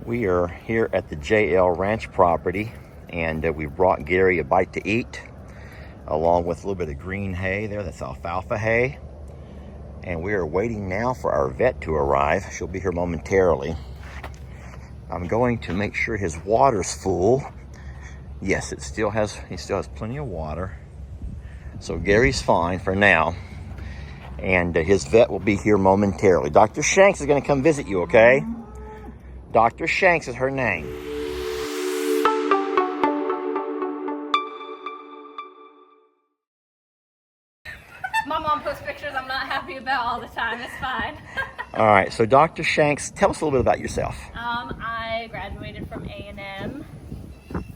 We are here at the JL Ranch property, and we brought Gary a bite to eat, along with a little bit of green hay there. That's alfalfa hay. And we are waiting now for our vet to arrive. She'll be here momentarily. I'm going to make sure his water's full. Yes, he still has plenty of water. So Gary's fine for now. And his vet will be here momentarily. Dr. Shanks is going to come visit you, okay? Dr. Shanks is her name. My mom posts pictures I'm not happy about all the time. It's fine. All right, so Dr. Shanks, tell us a little bit about yourself. I graduated from A&M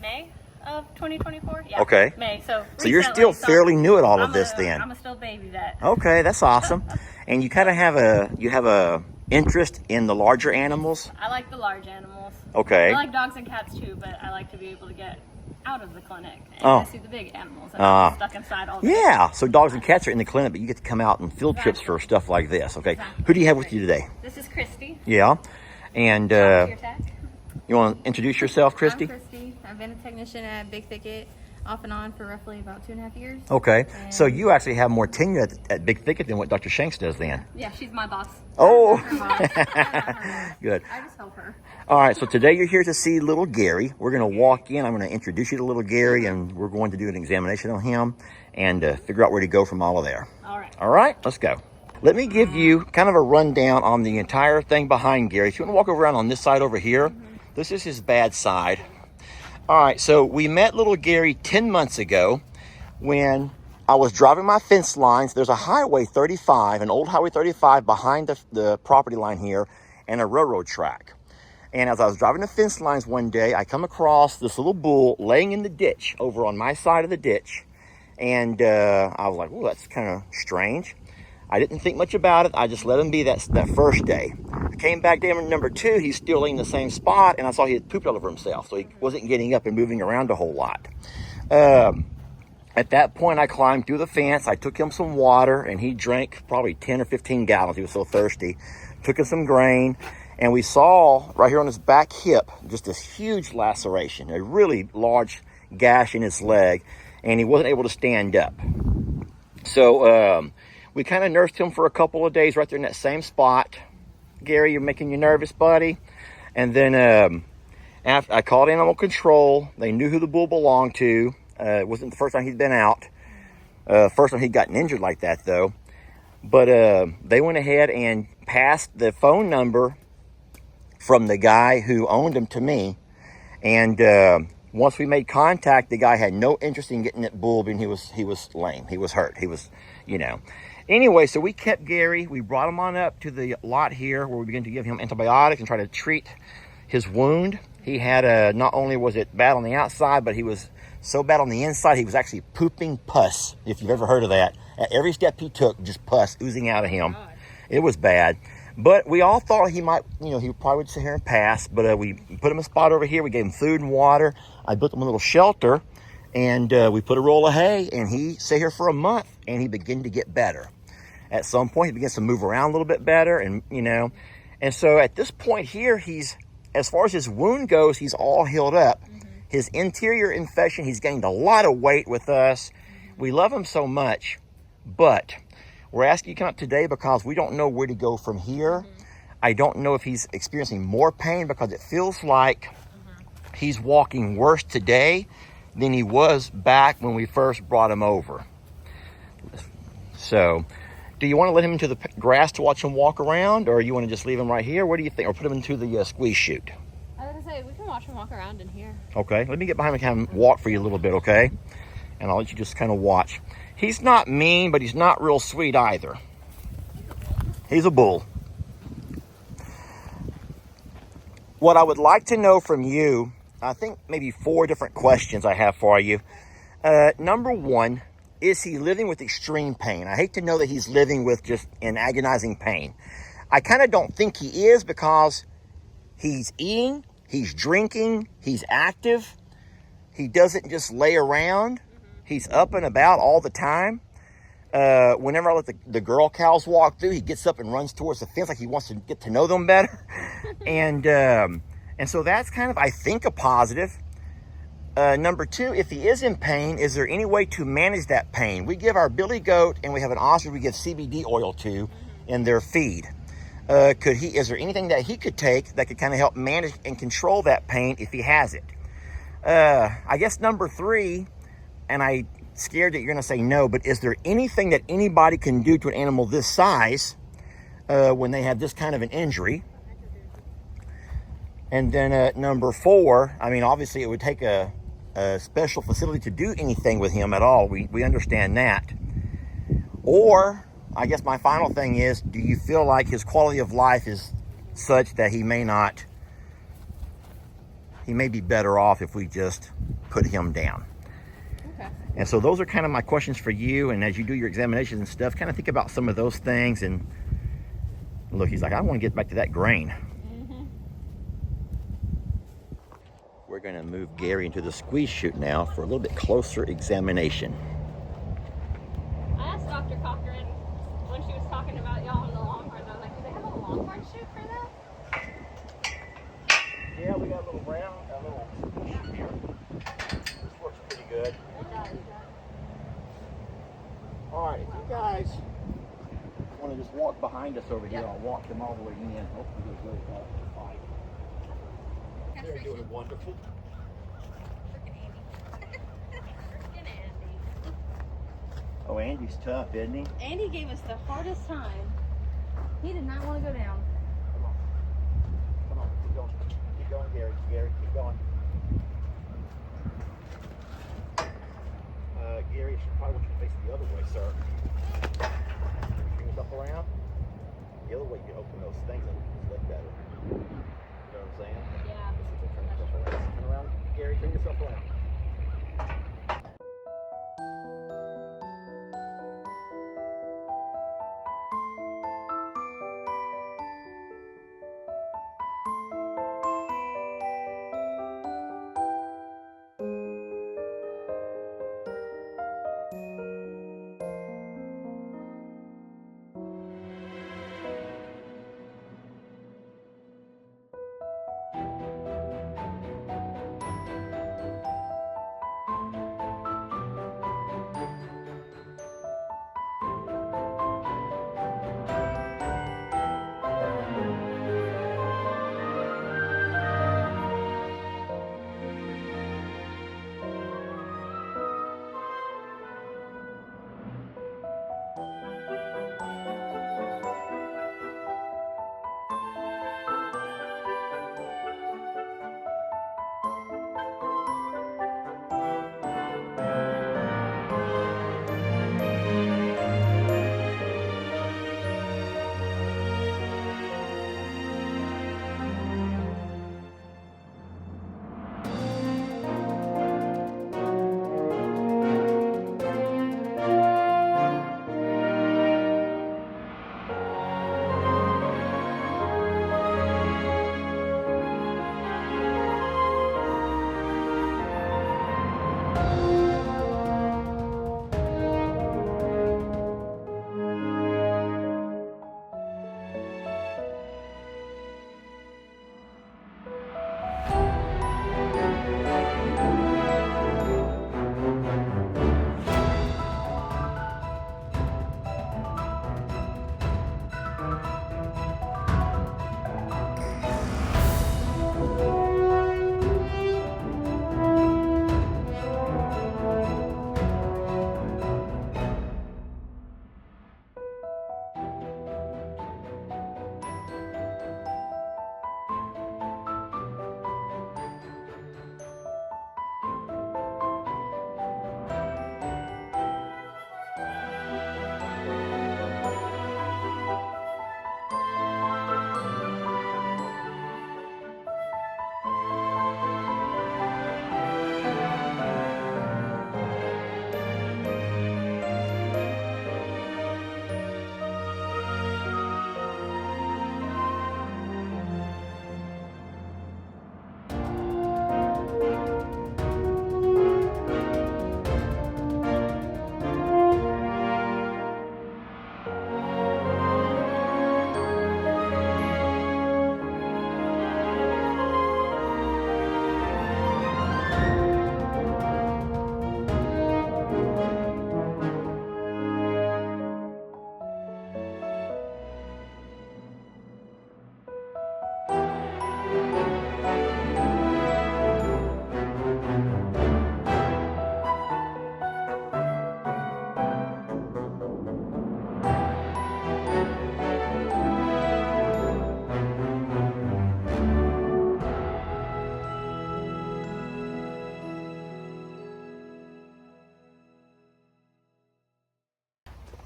May of 2024. Yeah, Okay. May. So you're still fairly new at all of this then. I'm a still baby vet. Okay, that's awesome. And you kind of have a interest in the larger animals? I like the large animals. Okay. I like dogs and cats too, but I like to be able to get out of the clinic and see the big animals and not stuck inside all day. Yeah, so dogs and cats are in the clinic, but you get to come out on field trips for stuff like this. Okay, who do you have with you today? This is Christy. Yeah, and you want to introduce yourself, Christy? I'm Christy. I've been a technician at Big Thicket off and on for roughly about 2.5 years. Okay, so you actually have more tenure at Big Thicket than what Dr. Shanks does then. Yeah, she's my boss. Oh, Good. I just help her. All right, so today you're here to see little Gary. We're going to walk in. I'm going to introduce you to little Gary, and we're going to do an examination on him and figure out where to go from all of there. All right. All right, let's go. Let me give you kind of a rundown on the entire thing behind Gary. If you want to walk around on this side over here, this is his bad side. All right, so we met little Gary 10 months ago when I was driving my fence lines. There's a highway 35, an old highway 35 behind the property line here, and a railroad track. And as I was driving the fence lines one day, I come across this little bull laying in the ditch over on my side of the ditch. And I was like, oh, that's kind of strange. I didn't think much about it. I just let him be that first day. I came back day number 2, he's still laying in the same spot, and I saw he had pooped all over himself. So he wasn't getting up and moving around a whole lot. At that point, I climbed through the fence. I took him some water, and he drank probably 10 or 15 gallons. He was so thirsty. Took him some grain. And we saw right here on his back hip, just this huge laceration, a really large gash in his leg, and he wasn't able to stand up. So we kind of nursed him for a couple of days right there in that same spot. Gary, you're making you nervous, buddy. And then after I called animal control. They knew who the bull belonged to. It wasn't the first time he'd been out. First time he'd gotten injured like that, though. But they went ahead and passed the phone number from the guy who owned him to me. And once we made contact, the guy had no interest in getting that bull, and he was lame. He was hurt. He was, Anyway, so we kept Gary. We brought him on up to the lot here where we began to give him antibiotics and try to treat his wound. He had not only was it bad on the outside, but he was so bad on the inside, he was actually pooping pus, if you've ever heard of that. At every step he took, just pus oozing out of him. It was bad. But we all thought he might, he probably would sit here and pass. But we put him in a spot over here. We gave him food and water. I built him a little shelter. And we put a roll of hay. And he sat here for a month. And he began to get better. At some point, he begins to move around a little bit better. And, And so at this point here, as far as his wound goes, he's all healed up. His interior infection, he's gained a lot of weight with us. We love him so much. But we're asking you to come out today because we don't know where to go from here. I don't know if he's experiencing more pain because it feels like he's walking worse today than he was back when we first brought him over. So, do you want to let him into the grass to watch him walk around, or you want to just leave him right here? What do you think? Or put him into the squeeze chute? I was going to say, we can watch him walk around in here. Okay, let me get behind him and kind of walk for you a little bit, okay? And I'll let you just kind of watch. He's not mean, but he's not real sweet either. He's a bull. What I would like to know from you, I think maybe 4 different questions I have for you. Number 1, is he living with extreme pain? I hate to know that he's living with just an agonizing pain. I kind of don't think he is because he's eating, he's drinking, he's active. He doesn't just lay around. He's up and about all the time. Whenever I let the girl cows walk through, he gets up and runs towards the fence like he wants to get to know them better. And And so that's kind of, I think, a positive. Number two, if he is in pain, is there any way to manage that pain? We give our billy goat, and we have an ostrich we give CBD oil to in their feed. Is there anything that he could take that could kind of help manage and control that pain if he has it? I guess number three, and I'm scared that you're going to say no, but is there anything that anybody can do to an animal this size when they have this kind of an injury? And then number four, I mean, obviously it would take a special facility to do anything with him at all. We understand that. Or, I guess my final thing is, do you feel like his quality of life is such that he may be better off if we just put him down? Okay. And so those are kind of my questions for you. And as you do your examinations and stuff, kind of think about some of those things. And look, he's like, I want to get back to that grain. We're going to move Gary into the squeeze chute now for a little bit closer examination. I asked Dr. Cochran when she was talking about y'all in the Longhorns, I was like, do they have a Longhorn chute for that? Yeah, we got a little squeeze chute here. This works pretty good. It does. All right, if you guys want to just walk behind us over here, I'll walk them all the way in. Hopefully they'll go fine. They're doing wonderful. Freaking Andy. Oh, Andy's tough, isn't he? Andy gave us the hardest time. He did not want to go down. Come on. Come on, keep going. Keep going, Gary. Gary, keep going. Gary, you should probably want you to face the other way, sir. Bring yourself around. The other way, you can open those things and look better. You know what I'm saying? Yeah. Turn yourself around. Turn around. Gary, turn yourself around.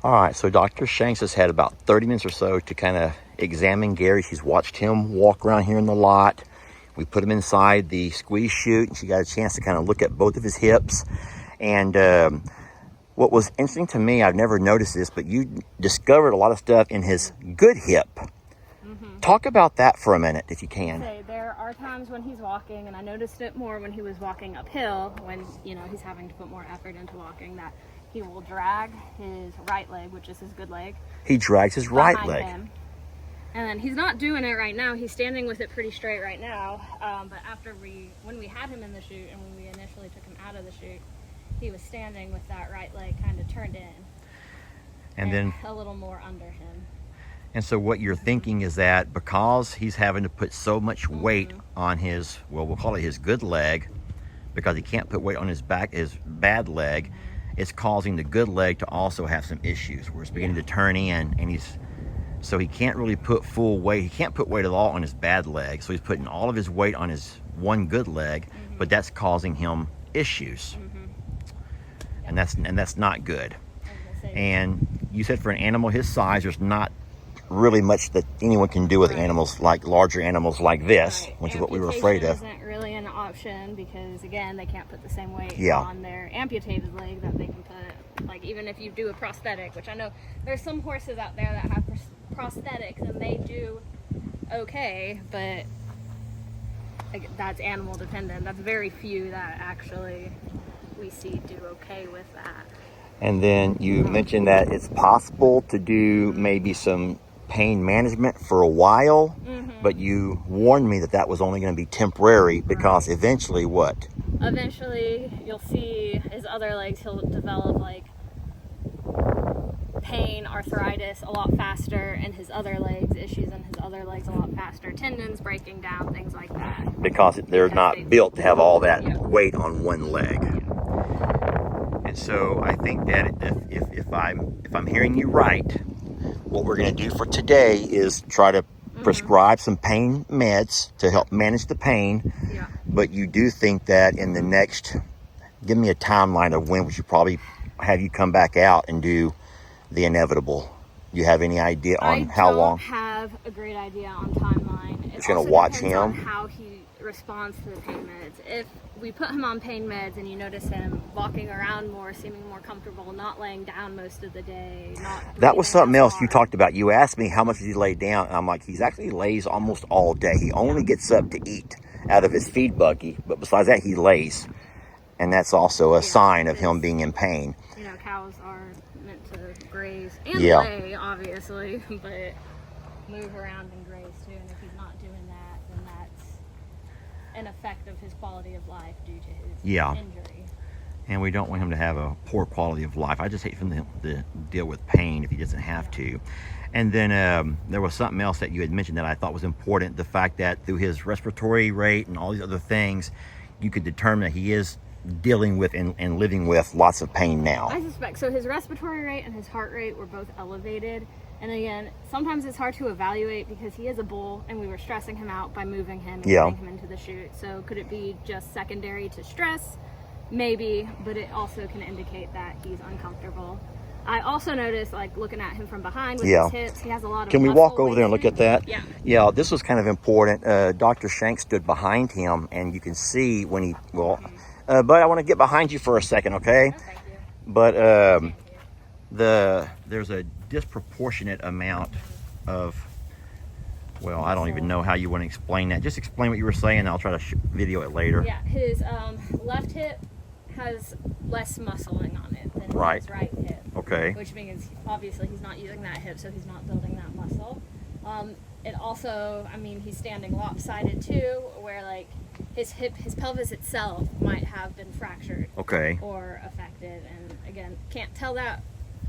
All right, so Dr. Shanks has had about 30 minutes or so to kind of examine Gary. She's watched him walk around here in the lot. We put him inside the squeeze chute, and she got a chance to kind of look at both of his hips. And what was interesting to me, I've never noticed this, but you discovered a lot of stuff in his good hip. Talk about that for a minute, if you can. Okay, there are times when he's walking, and I noticed it more when he was walking uphill, when, you know, he's having to put more effort into walking, that he will drag his right leg, which is his good leg. He drags his right leg. Him. And then he's not doing it right now. He's standing with it pretty straight right now. But when we had him in the chute and when we initially took him out of the chute, he was standing with that right leg kind of turned in. And then a little more under him. And so what you're thinking is that because he's having to put so much weight on his, well, we'll call it his good leg, because he can't put weight on his bad leg, it's causing the good leg to also have some issues where it's beginning to turn in, and so he can't really put full weight. He can't put weight at all on his bad leg, so he's putting all of his weight on his one good leg, but that's causing him issues, and that's not good. And you said for an animal his size, there's not really much that anyone can do with animals like larger animals like this, which is what we were afraid of. Isn't really an option because again they can't put the same weight Yeah. on their amputated leg that they can put, like even if you do a prosthetic, which I know there's some horses out there that have prosthetics and they do okay, but like, that's animal dependent. That's very few that actually we see do okay with that. And then you mentioned that it's possible to do maybe some pain management for a while, but you warned me that that was only going to be temporary because eventually what? Eventually you'll see his other legs, he'll develop like pain, arthritis a lot faster, and his other legs, issues in his other legs a lot faster, tendons breaking down, things like that. Because they're not built to have all that weight on one leg. And so I think that if I'm hearing you right, what we're going to do for today is try to prescribe some pain meds to help manage the pain. Yeah. But you do think that in the next, give me a timeline of when we should probably have you come back out and do the inevitable. Do you have any idea on how long? I don't have a great idea on timeline. Just going to watch him. On how he responds to the pain meds. If we put him on pain meds and you notice him walking around more, seeming more comfortable, not laying down most of the day, that was something else you talked about. You asked me how much does he lay down, and I'm like, he's actually lays almost all day. He only gets up to eat out of his feed buggy, but besides that, he lays, and that's also a sign of him being in pain. You know, cows are meant to graze and lay, obviously, but move around and graze too. And if he's not doing that, then that's an effect of his quality of life due to his injury. And we don't want him to have a poor quality of life. I just hate for him to deal with pain if he doesn't have to. And then there was something else that you had mentioned that I thought was important, the fact that through his respiratory rate and all these other things, you could determine that he is dealing with and living with lots of pain now. I suspect. So his respiratory rate and his heart rate were both elevated. And again, sometimes it's hard to evaluate because he is a bull and we were stressing him out by moving him and getting him into the chute. So could it be just secondary to stress? Maybe, but it also can indicate that he's uncomfortable. I also noticed, like, looking at him from behind with his hips, he has a lot of Can we walk over there and look at that? Yeah. Yeah, this was kind of important. Dr. Shanks stood behind him, and you can see when he, but I want to get behind you for a second, okay? Oh, thank you. But there's a disproportionate amount of, well, I don't even know how you want to explain that. Just explain what you were saying, and I'll try to video it later. Yeah, his left hip has less muscling on it than his right hip. Okay. Which means obviously he's not using that hip, so he's not building that muscle. It also, I mean, he's standing lopsided too, where like his pelvis itself might have been fractured. Okay. Or affected, and again, can't tell that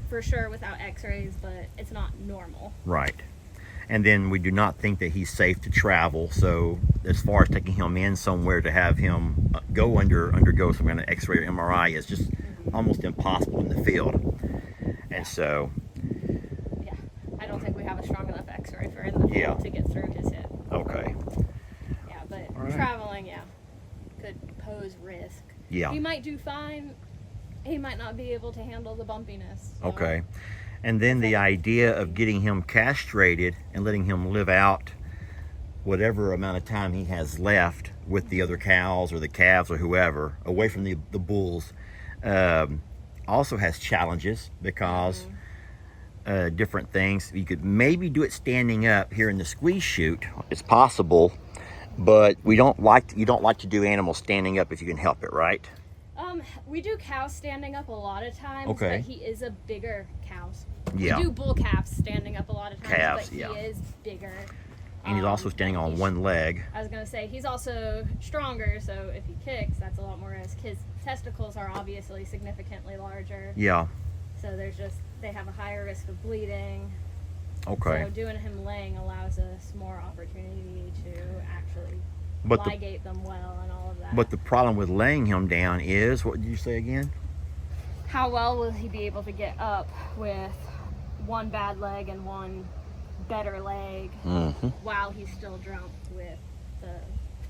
for sure without x-rays, but it's not normal. Right. And then we do not think that he's safe to travel. So as far as taking him in somewhere to have him undergo some kind of x-ray or MRI is just almost impossible in the field. And so, yeah, I don't think we have a strong enough x-ray for in the field to get through his hip. Okay. Yeah, but traveling, could pose risk. Yeah. He might do fine. He might not be able to handle the bumpiness. So. Okay. And then the idea of getting him castrated and letting him live out whatever amount of time he has left with the other cows or the calves or whoever, away from the bulls, also has challenges because different things. You could maybe do it standing up here in the squeeze chute. It's possible, but you don't like to do animals standing up if you can help it, right? We do cows standing up a lot of times, Okay. but he is a bigger cows. Yeah. We do bull calves standing up a lot of times, Calves, but yeah. he is bigger. And he's also standing on one leg. I was going to say, he's also stronger, so if he kicks, that's a lot more risk. His testicles are obviously significantly larger. Yeah. So they have a higher risk of bleeding. Okay. So doing him laying allows us more opportunity to actually But ligate them well and all of that. But the problem with laying him down is, what did you say again? How well will he be able to get up with one bad leg and one better leg while he's still drunk with the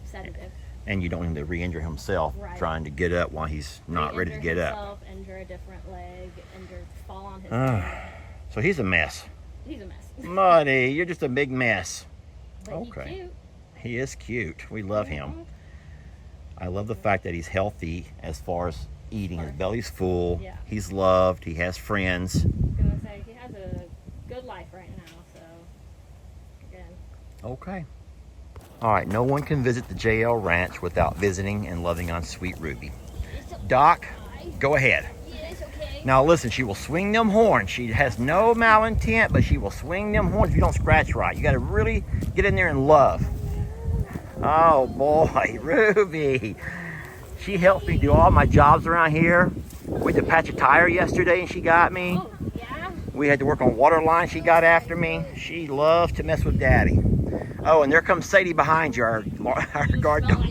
sedative? And you don't want him to re-injure himself trying to get up while he's not ready to get up. Injure a different leg, fall on his leg. So he's a mess. He's a mess. Muddy, you're just a big mess. But Okay. he's cute. He is cute. We love him. I love the fact that he's healthy as far as eating. His belly's full. Yeah. He's loved. He has friends. I was going to say, he has a good life right now, so again. Okay. All right, no one can visit the JL Ranch without visiting and loving on Sweet Ruby. Doc, go ahead. Yes, okay. Now listen, she will swing them horns. She has no malintent, but she will swing them horns if you don't scratch right. You got to really get in there and love. Oh boy, Ruby. She helped me do all my jobs around here. We had to patch a tire yesterday and she got me. Oh, yeah? We had to work on water lines. She got after me. She loves to mess with Daddy. Oh, and there comes Sadie behind you, our guard dog.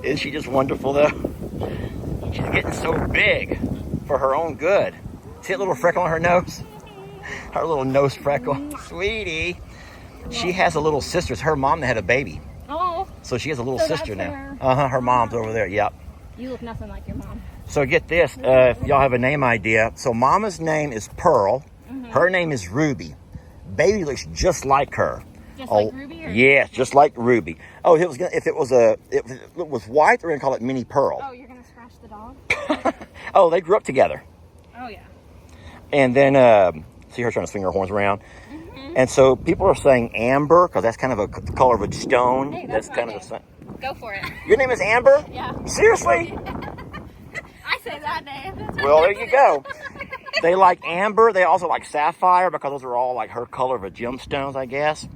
Isn't she just wonderful though? She's getting so big for her own good. See that little freckle on her nose? Her little nose freckle. Sweetie. She has a little sister. It's her mom that had a baby. Oh. So she has a little So sister that's now. her. Her mom's over there. Yep. You look nothing like your mom. So get this, if y'all have a name idea. So Mama's name is Pearl. Her name is Ruby. Baby looks just like her. Just like Ruby? Or? Yes, just like Ruby. Oh, if it was white, we're gonna call it Mini Pearl. Oh, you're gonna scratch the dog? Oh, they grew up together. Oh yeah. And then see her trying to swing her horns around. And so people are saying Amber because that's kind of the color of a stone. Hey, that's kind my of the. Go for it. Your name is Amber? Yeah. Seriously? I say that name. Well, there you go. They like amber. They also like sapphire because those are all like her color of a gemstones, I guess.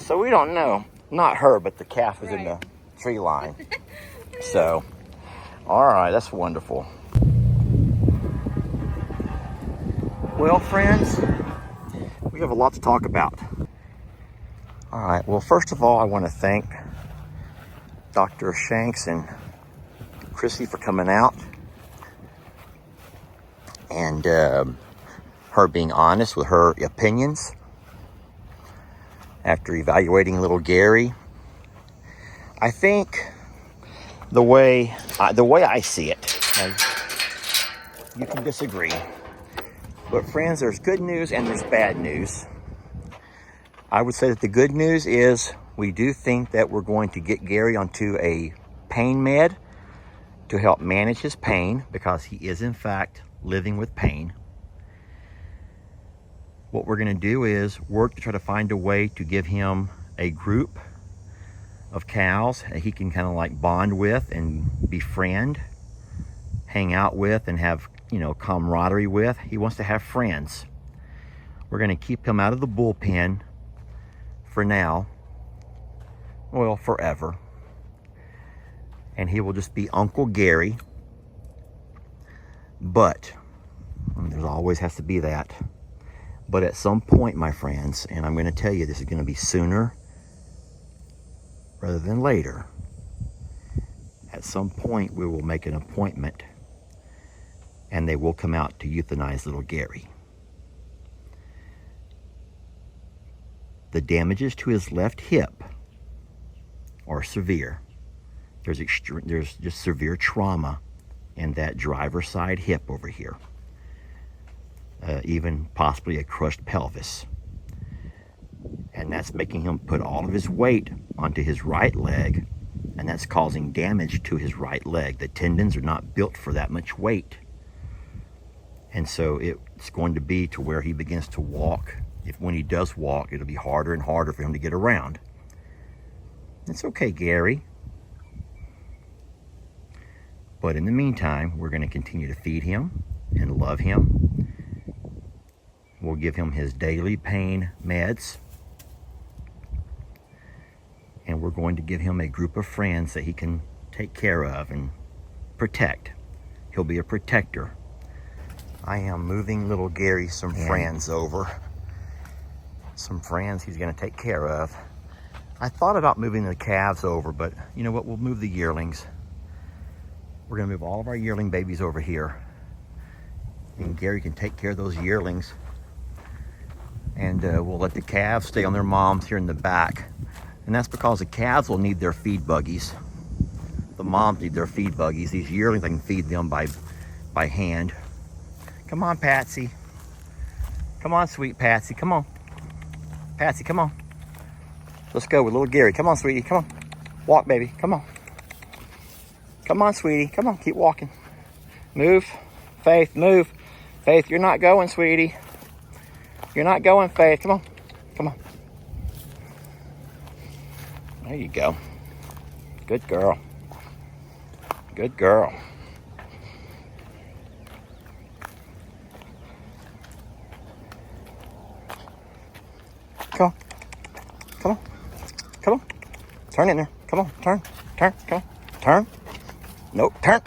So we don't know. Not her, but the calf was in the tree line. So, all right, that's wonderful. Well, friends, we have a lot to talk about. All right, well, first of all, I want to thank Dr. Shanks and Chrissy for coming out and her being honest with her opinions after evaluating little Gary. I think the way I see it, now, you can disagree, but friends, there's good news and there's bad news. I would say that the good news is we do think that we're going to get Gary onto a pain med to help manage his pain because he is in fact living with pain. What we're going to do is work to try to find a way to give him a group of cows that he can kind of like bond with and befriend, hang out with, and have, camaraderie with. He wants to have friends. We're going to keep him out of the bullpen for now, well, forever. And he will just be Uncle Gary. But there always has to be that. But at some point, my friends, and I'm going to tell you this is going to be sooner rather than later. At some point, we will make an appointment and they will come out to euthanize little Gary. The damages to his left hip are severe. There's just severe trauma in that driver's side hip over here. Even possibly a crushed pelvis. And that's making him put all of his weight onto his right leg, and that's causing damage to his right leg. The tendons are not built for that much weight. And so it's going to be to where he begins to walk. When he does walk, it'll be harder and harder for him to get around. It's okay, Gary. But in the meantime, we're going to continue to feed him and love him. We'll give him his daily pain meds. And we're going to give him a group of friends that he can take care of and protect. He'll be a protector. I am moving little Gary some friends over. Some friends he's going to take care of. I thought about moving the calves over, but you know what? We'll move the yearlings. We're going to move all of our yearling babies over here. And Gary can take care of those yearlings. And we'll let the calves stay on their moms here in the back. And that's because the calves will need their feed buggies. The moms need their feed buggies. These yearlings, I can feed them by hand. Come on, Patsy. Come on, sweet Patsy. Come on. Patsy, come on. Let's go with little Gary. Come on, sweetie. Come on. Walk, baby. Come on. Come on, sweetie. Come on. Keep walking. Move. Faith, move. Faith, you're not going, sweetie. You're not going, Faith. Come on. Come on. There you go. Good girl. Good girl. Come on. Come on. Come on. Turn in there. Come on. Turn. Turn. Come on. Turn. Nope. Turn.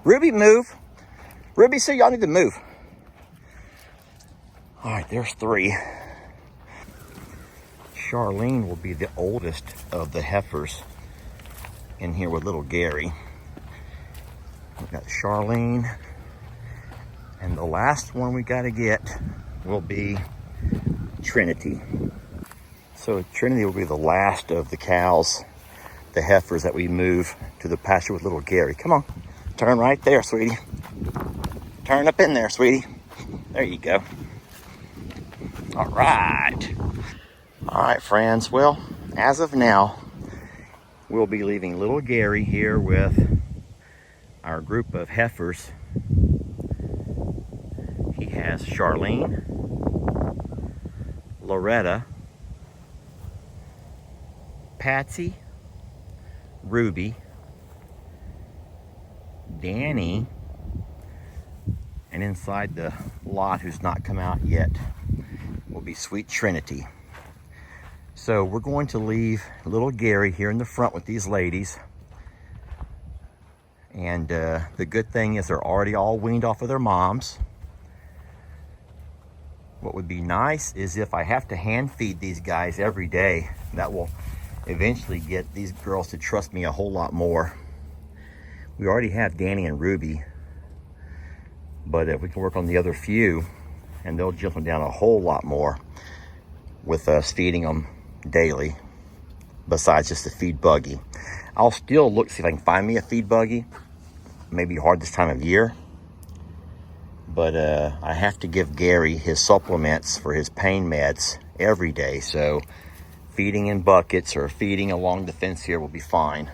Ruby, move. Ruby, so y'all need to move. All right, there's 3. Charlene will be the oldest of the heifers in here with little Gary. We've got Charlene. And the last one we got to get will be Trinity. So Trinity will be the last of the cows, the heifers that we move to the pasture with little Gary. Come on, turn right there, sweetie. Turn up in there, sweetie. There you go. All right. All right, friends. Well, as of now, we'll be leaving little Gary here with our group of heifers. He has Charlene, Loretta, Patsy, Ruby, Danny, and inside the lot, who's not come out yet, will be sweet Trinity. So we're going to leave little Gary here in the front with these ladies. And the good thing is they're already all weaned off of their moms. What would be nice is if I have to hand feed these guys every day, that will eventually get these girls to trust me a whole lot more. We already have Danny and Ruby, but if we can work on the other few, and they'll jump them down a whole lot more with us feeding them daily, besides just the feed buggy. I'll still look, see if I can find me a feed buggy. Maybe hard this time of year, but I have to give Gary his supplements for his pain meds every day, so feeding in buckets or feeding along the fence here will be fine.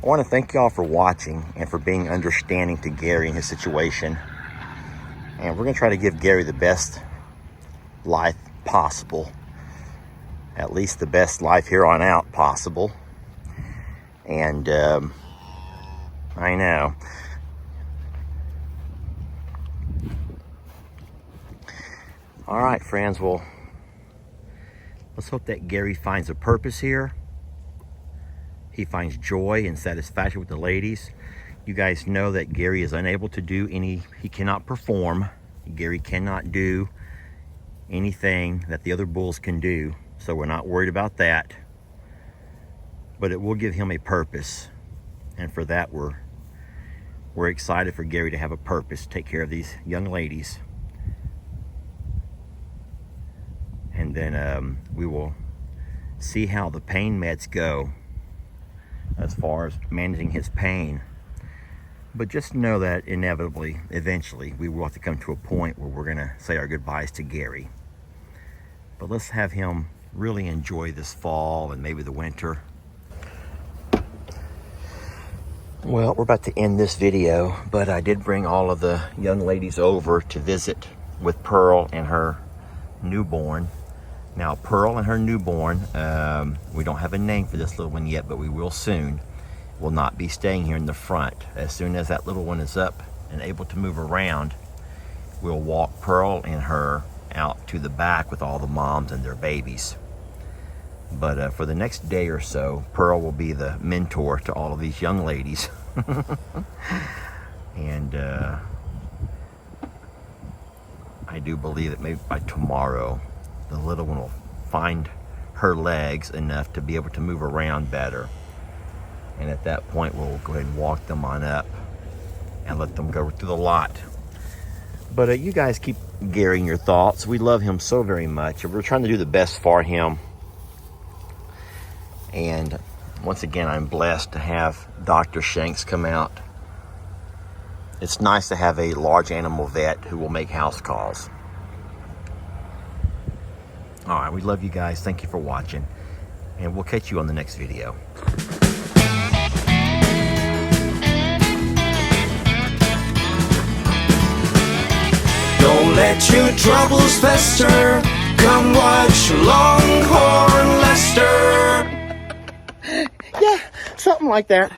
I want to thank y'all for watching and for being understanding to Gary and his situation. And we're going to try to give Gary the best life possible. At least the best life here on out possible. And I know. All right, friends. Well, let's hope that Gary finds a purpose here. He finds joy and satisfaction with the ladies. You guys know that Gary is unable to do he cannot perform. Gary cannot do anything that the other bulls can do. So we're not worried about that. But it will give him a purpose. And for that, we're excited for Gary to have a purpose, to take care of these young ladies. And then we will see how the pain meds go as far as managing his pain. But just know that inevitably, eventually, we will have to come to a point where we're going to say our goodbyes to Gary. But let's have him really enjoy this fall and maybe the winter. Well, we're about to end this video, but I did bring all of the young ladies over to visit with Pearl and her newborn. Now, Pearl and her newborn, we don't have a name for this little one yet, but we will soon, will not be staying here in the front. As soon as that little one is up and able to move around, we'll walk Pearl and her out to the back with all the moms and their babies. But for the next day or so, Pearl will be the mentor to all of these young ladies. And I do believe that maybe by tomorrow, the little one will find her legs enough to be able to move around better. And at that point, we'll go ahead and walk them on up and let them go through the lot. But you guys keep Gary in your thoughts. We love him so very much. We're trying to do the best for him. And once again, I'm blessed to have Dr. Shanks come out. It's nice to have a large animal vet who will make house calls. All right, we love you guys. Thank you for watching. And we'll catch you on the next video. Don't let your troubles fester. Come watch Longhorn Lester. Yeah, something like that.